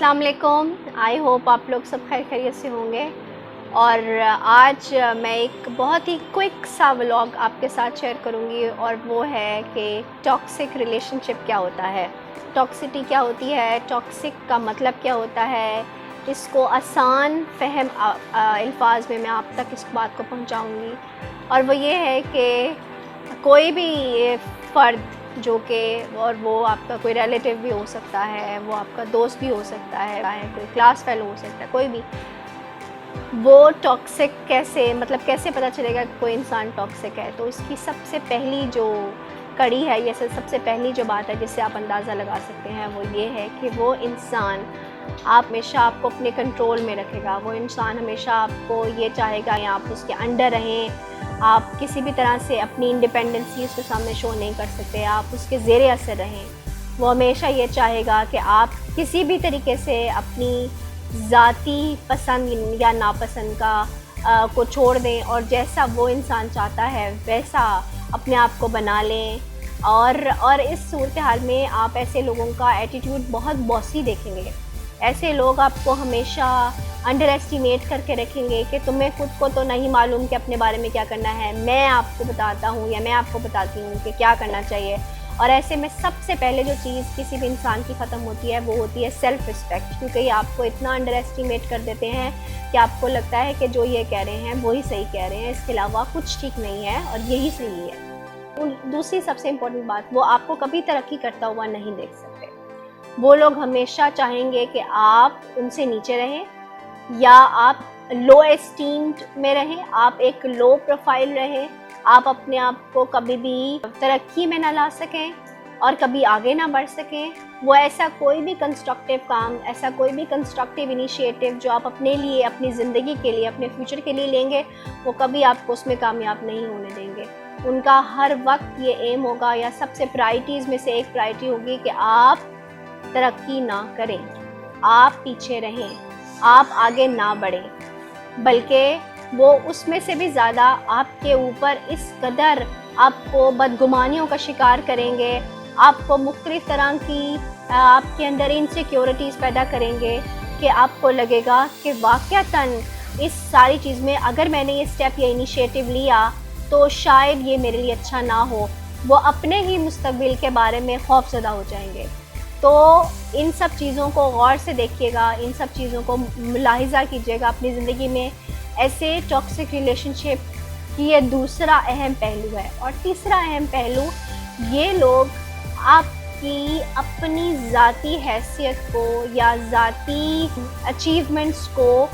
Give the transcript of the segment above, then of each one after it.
अस्सलाम वालेकुम। I hope आप लोग सब खैर खैरियत से होंगे। और आज मैं एक बहुत ही क्विक सा व्लॉग आपके साथ शेयर करूंगी, और वो है कि टॉक्सिक रिलेशनशिप क्या होता है, टॉक्सिटी क्या होती है, टॉक्सिक का मतलब क्या होता है। इसको आसान फहम अल्फाज में मैं आप तक इस बात को पहुंचाऊंगी। और वो ये है कि कोई भी फ़र्द जो कि, और वो आपका कोई रिलेटिव भी हो सकता है, वो आपका दोस्त भी हो सकता है, कोई क्लास फेलो हो सकता है, कोई भी, वो टॉक्सिक कैसे पता चलेगा कि कोई इंसान टॉक्सिक है। तो इसकी सबसे पहली जो कड़ी है, ये सबसे पहली जो बात है जिससे आप अंदाज़ा लगा सकते हैं, वो ये है कि वो इंसान हमेशा आपको अपने कंट्रोल में रखेगा। वो इंसान हमेशा आपको ये चाहेगा कि आप उसके अंडर रहें। आप किसी भी तरह से अपनी इंडिपेंडेंसी उसके सामने शो नहीं कर सकते, आप उसके ज़ेरे असर रहें। वो हमेशा ये चाहेगा कि आप किसी भी तरीके से अपनी ज़ाती पसंद या नापसंद को छोड़ दें, और जैसा वो इंसान चाहता है वैसा अपने आप को बना लें। और इस सूरत हाल में आप ऐसे लोगों का एटीट्यूड बहुत बॉसी देखेंगे। ऐसे लोग आपको हमेशा अंडर एस्टिमेट करके रखेंगे कि तुम्हें खुद को तो नहीं मालूम कि अपने बारे में क्या करना है, मैं आपको बताता हूँ या मैं आपको बताती हूँ कि क्या करना चाहिए। और ऐसे में सबसे पहले जो चीज़ किसी भी इंसान की ख़त्म होती है वो होती है सेल्फ़ रिस्पेक्ट, क्योंकि ये आपको इतना अंडर एस्टिमेट कर देते हैं कि आपको लगता है कि जो ये कह रहे हैं वही सही कह रहे हैं, इसके अलावा कुछ ठीक नहीं है और यही सही है। दूसरी सबसे इम्पोर्टेंट बात, वो आपको कभी तरक्की करता हुआ नहीं देख सकते। वो लोग हमेशा चाहेंगे कि आप उनसे नीचे रहें, या आप लो एस्टीम्ड में रहें, आप एक लो प्रोफाइल रहें, आप अपने आप को कभी भी तरक्की में ना ला सकें और कभी आगे ना बढ़ सकें। वो ऐसा कोई भी कंस्ट्रक्टिव काम, ऐसा कोई भी कंस्ट्रक्टिव इनिशिएटिव जो आप अपने लिए, अपनी ज़िंदगी के लिए, अपने फ्यूचर के लिए लेंगे, वो कभी आपको उसमें कामयाब नहीं होने देंगे। उनका हर वक्त ये एम होगा, या सबसे प्रायोरिटीज़ में से एक प्रायोरिटी होगी कि आप तरक्की ना करें, आप पीछे रहें, आप आगे ना बढ़ें, बल्कि वो उसमें से भी ज़्यादा आपके ऊपर इस कदर आपको बदगुमानियों का शिकार करेंगे, आपको मुख्तलिफ़ तरह की आपके अंदर इनसिक्योरिटीज़ पैदा करेंगे कि आपको लगेगा कि वाक़तन इस सारी चीज़ में अगर मैंने ये स्टेप या इनिशिएटिव लिया तो शायद ये मेरे लिए अच्छा ना हो। वो अपने ही मुस्तकबिल के बारे में खौफज़दा हो जाएंगे। तो इन सब चीज़ों को गौर से देखिएगा, इन सब चीज़ों को मुलाहिज़ा कीजिएगा अपनी ज़िंदगी में। ऐसे टॉक्सिक रिलेशनशिप की ये दूसरा अहम पहलू है। और तीसरा अहम पहलू, ये लोग आपकी अपनी ज़ाती हैसियत को या ज़ाती अचीवमेंट्स को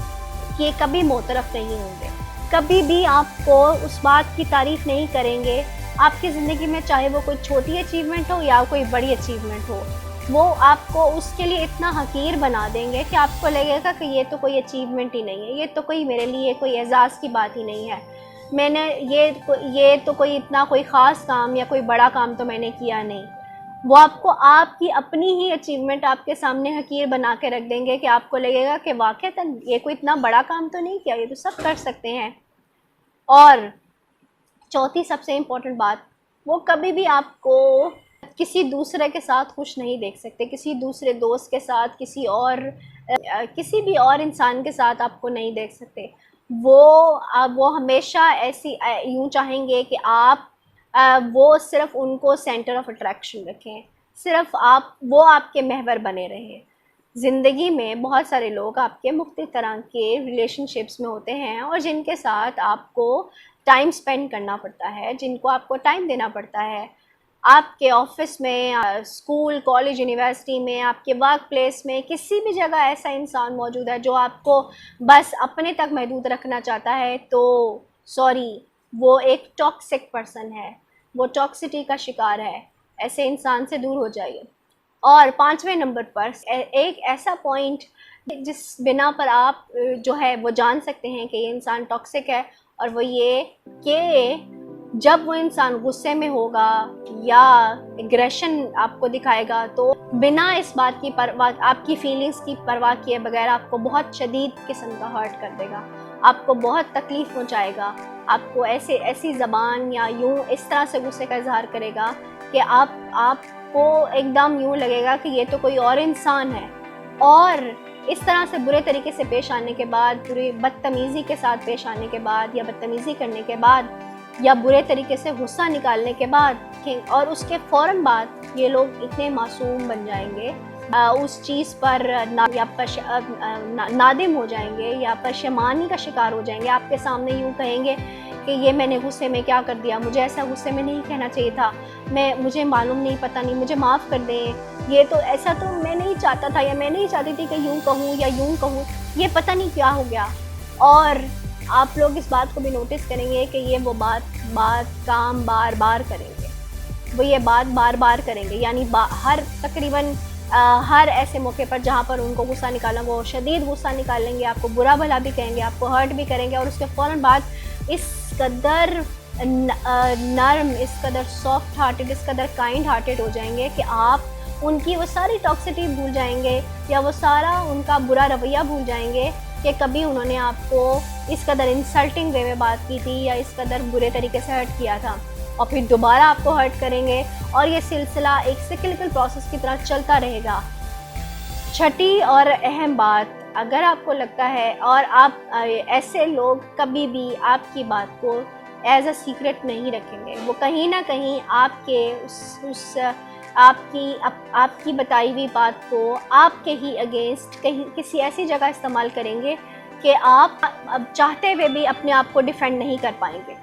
ये कभी मोतरफ़ नहीं होंगे, कभी भी आपको उस बात की तारीफ़ नहीं करेंगे। आपकी ज़िंदगी में चाहे वो कोई छोटी अचीवमेंट हो या कोई बड़ी अचीवमेंट हो, वो आपको उसके लिए इतना हकीर बना देंगे कि आपको लगेगा कि ये तो कोई अचीवमेंट ही नहीं है, ये तो कोई मेरे लिए कोई एजाज़ की बात ही नहीं है, मैंने ये तो कोई इतना कोई ख़ास काम या कोई बड़ा काम तो मैंने किया नहीं। वो आपको आपकी अपनी ही अचीवमेंट आपके सामने हकीर बना के रख देंगे कि आपको लगेगा कि वाक़तन ये कोई इतना बड़ा काम तो नहीं किया, ये तो सब कर सकते हैं। और चौथी सबसे इम्पोर्टेंट बात, वो कभी भी आपको किसी दूसरे के साथ खुश नहीं देख सकते, किसी दूसरे दोस्त के साथ, किसी भी और इंसान के साथ आपको नहीं देख सकते। वो हमेशा ऐसी यूँ चाहेंगे कि आप वो सिर्फ़ उनको सेंटर ऑफ अट्रैक्शन रखें, सिर्फ़ वो आपके महवर बने रहें। ज़िंदगी में बहुत सारे लोग आपके मुख्तलिफ़ तरह के रिलेशनशिप्स में होते हैं, और जिनके साथ आपको टाइम स्पेंड करना पड़ता है, जिनको आपको टाइम देना पड़ता है। आपके ऑफिस में, स्कूल, कॉलेज, यूनिवर्सिटी में, आपके वर्क प्लेस में, किसी भी जगह ऐसा इंसान मौजूद है जो आपको बस अपने तक महदूद रखना चाहता है, तो सॉरी, वो एक टॉक्सिक पर्सन है, वो टॉक्सिटी का शिकार है। ऐसे इंसान से दूर हो जाइए। और 5वें नंबर पर एक ऐसा पॉइंट जिस बिना पर आप जो है वो जान सकते हैं कि ये इंसान टॉक्सिक है, और वो ये कि जब वो इंसान गुस्से में होगा या एग्रेशन आपको दिखाएगा, तो बिना इस बात की परवाह, आपकी फीलिंग्स की परवाह किए बगैर आपको बहुत शदीद किस्म का हर्ट कर देगा, आपको बहुत तकलीफ़ पहुंचाएगा, आपको ऐसी ज़बान या यूँ इस तरह से गुस्से का इजहार करेगा कि आपको एकदम यूँ लगेगा कि ये तो कोई और इंसान है, और इस तरह से बुरे तरीके से पेश आने के बाद, बुरी बदतमीज़ी के साथ पेश आने के बाद, या बदतमीज़ी करने के बाद, या बुरे तरीके से गुस्सा निकालने के बाद, और उसके फ़ौरन बाद ये लोग इतने मासूम बन जाएंगे, उस चीज़ पर नादिम हो जाएंगे या परेशानी का शिकार हो जाएंगे। आपके सामने यूँ कहेंगे कि ये मैंने गुस्से में क्या कर दिया, मुझे ऐसा गुस्से में नहीं कहना चाहिए था, मुझे मालूम नहीं, पता नहीं, मुझे माफ़ कर दें, ये तो ऐसा तो मैं नहीं चाहता था, या मैं नहीं चाहती थी कि यूँ कहूँ या यूँ कहूँ, ये पता नहीं क्या हो गया। और आप लोग इस बात को भी नोटिस करेंगे कि ये वो काम बार बार करेंगे, वो ये बात बार बार करेंगे, यानी हर तकरीबन हर ऐसे मौके पर जहाँ पर उनको गुस्सा निकालना, वो शदीद गुस्सा निकालेंगे, आपको बुरा भला भी कहेंगे, आपको हर्ट भी करेंगे, और उसके फ़ौरन बाद इस कदर नर्म, इस कदर सॉफ्ट हार्टेड, इस कदर काइंड हार्टेड हो जाएंगे कि आप उनकी वो सारी टॉक्सिसिटी भूल जाएंगे, या वो सारा उनका बुरा रवैया भूल जाएंगे कि कभी उन्होंने आपको इस कदर इंसल्टिंग वे में बात की थी या इस कदर बुरे तरीके से हर्ट किया था, और फिर दोबारा आपको हर्ट करेंगे, और ये सिलसिला एक साइक्लिकल प्रोसेस की तरह चलता रहेगा। छठी और अहम बात, अगर आपको लगता है, और आप ऐसे लोग कभी भी आपकी बात को एज अ सीक्रेट नहीं रखेंगे, वो कहीं ना कहीं आपके आपकी बताई हुई बात को आपके ही अगेंस्ट कहीं किसी ऐसी जगह इस्तेमाल करेंगे कि आप अब चाहते हुए भी अपने आप को डिफेंड नहीं कर पाएंगे।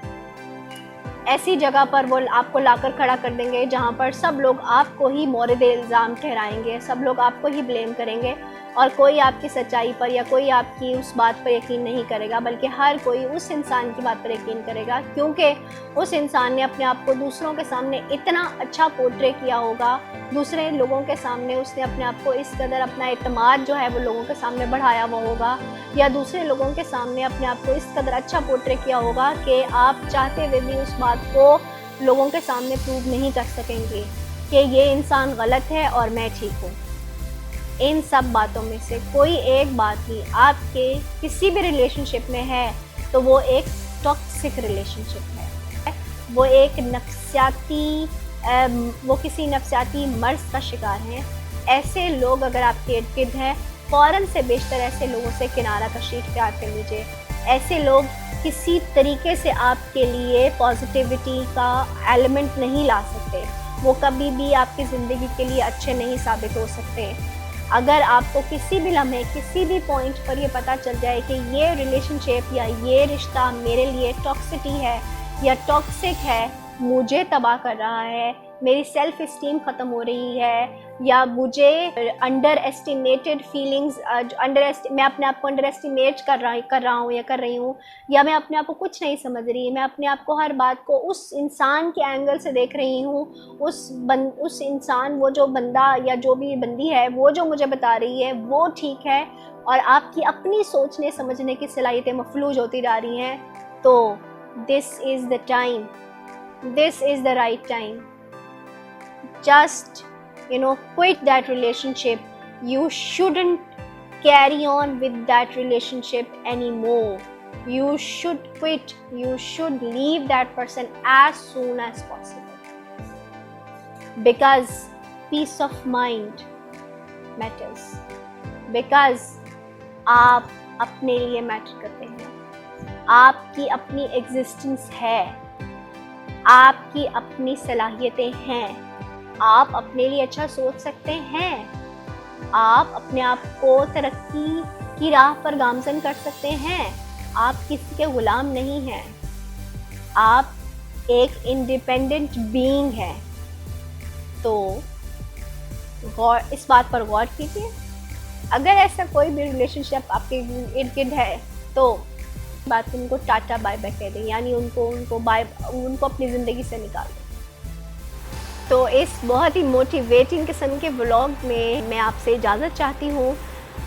ऐसी जगह पर वो आपको लाकर खड़ा कर देंगे जहाँ पर सब लोग आपको ही मोरद इल्ज़ाम ठहराएंगे, सब लोग आपको ही ब्लेम करेंगे, और कोई आपकी सच्चाई पर या कोई आपकी उस बात पर यकीन नहीं करेगा, बल्कि हर कोई उस इंसान की बात पर यकीन करेगा, क्योंकि उस इंसान ने अपने आप को दूसरों के सामने इतना अच्छा पोर्ट्रे किया होगा, दूसरे लोगों के सामने उसने अपने आप को इस कदर अपना एतमाद जो है वो लोगों के सामने बढ़ाया हुआ होगा, या दूसरे लोगों के सामने अपने आप को इस कदर अच्छा पोर्ट्रे किया होगा कि आप चाहते हुए भी उस बात को लोगों के सामने प्रूव नहीं कर सकेंगे कि ये इंसान गलत है और मैं ठीक हूँ। इन सब बातों में से कोई एक बात ही आपके किसी भी रिलेशनशिप में है तो वो एक टॉक्सिक रिलेशनशिप है, वो एक वो किसी नफ्सियाती मर्ज का शिकार हैं। ऐसे लोग अगर आपके इर्द गिर्द हैं, फ़ौरन से बेशतर ऐसे लोगों से किनारा कशी इख्तियार कर लीजिए। ऐसे लोग किसी तरीके से आपके लिए पॉजिटिविटी का एलिमेंट नहीं ला सकते, वो कभी भी आपकी ज़िंदगी के लिए अच्छे नहीं साबित हो सकते। अगर आपको किसी भी लम्हे, किसी भी पॉइंट पर ये पता चल जाए कि ये रिलेशनशिप या ये रिश्ता मेरे लिए टॉक्सिटी है या टॉक्सिक है, मुझे तबाह कर रहा है, मेरी सेल्फ इस्टीम ख़त्म हो रही है, या मुझे अंडर एस्टिमेटेड फीलिंग्स, मैं अपने आप को अंडर एस्टिमेट कर रहा हूँ या कर रही हूँ, या मैं अपने आप को कुछ नहीं समझ रही, मैं अपने आप को हर बात को उस इंसान के एंगल से देख रही हूँ, उस इंसान, वो जो बंदा या जो भी बंदी है, वो जो मुझे बता रही है वो ठीक है, और आपकी अपनी सोचने समझने की सलाहियतें मफलूज होती जा रही हैं, तो this is the time, this is the right time. Just quit that relationship. You shouldn't carry on with that relationship anymore. You should quit. You should leave that person as soon as possible, because peace of mind matters, because आप अपने लिए matter करते हैं, आपकी अपनी existence है, आपकी अपनी सलाहियतें हैं, आप अपने लिए अच्छा सोच सकते हैं, आप अपने आप को तरक्की की राह पर गामजन कर सकते हैं, आप किसी के गुलाम नहीं हैं, आप एक इंडिपेंडेंट बीइंग हैं। तो इस बात पर गौर कीजिए। अगर ऐसा कोई भी रिलेशनशिप आपके इर्द गिर्द है तो बात उनको टाटा बाय बाय कह दें, यानी उनको अपनी ज़िंदगी से निकाल दें। तो इस बहुत ही मोटिवेटिंग किस्म के व्लॉग में मैं आपसे इजाज़त चाहती हूँ।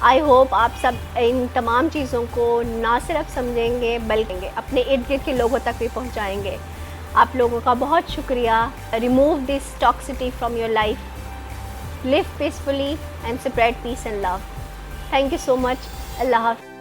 आई होप आप सब इन तमाम चीज़ों को ना सिर्फ समझेंगे बल्कि अपने इर्द गिर्द के लोगों तक भी पहुँचाएँगे। आप लोगों का बहुत शुक्रिया। Remove this toxicity from your life, live peacefully and spread peace and love. Thank you so much. अल्लाह हाफ़िज़।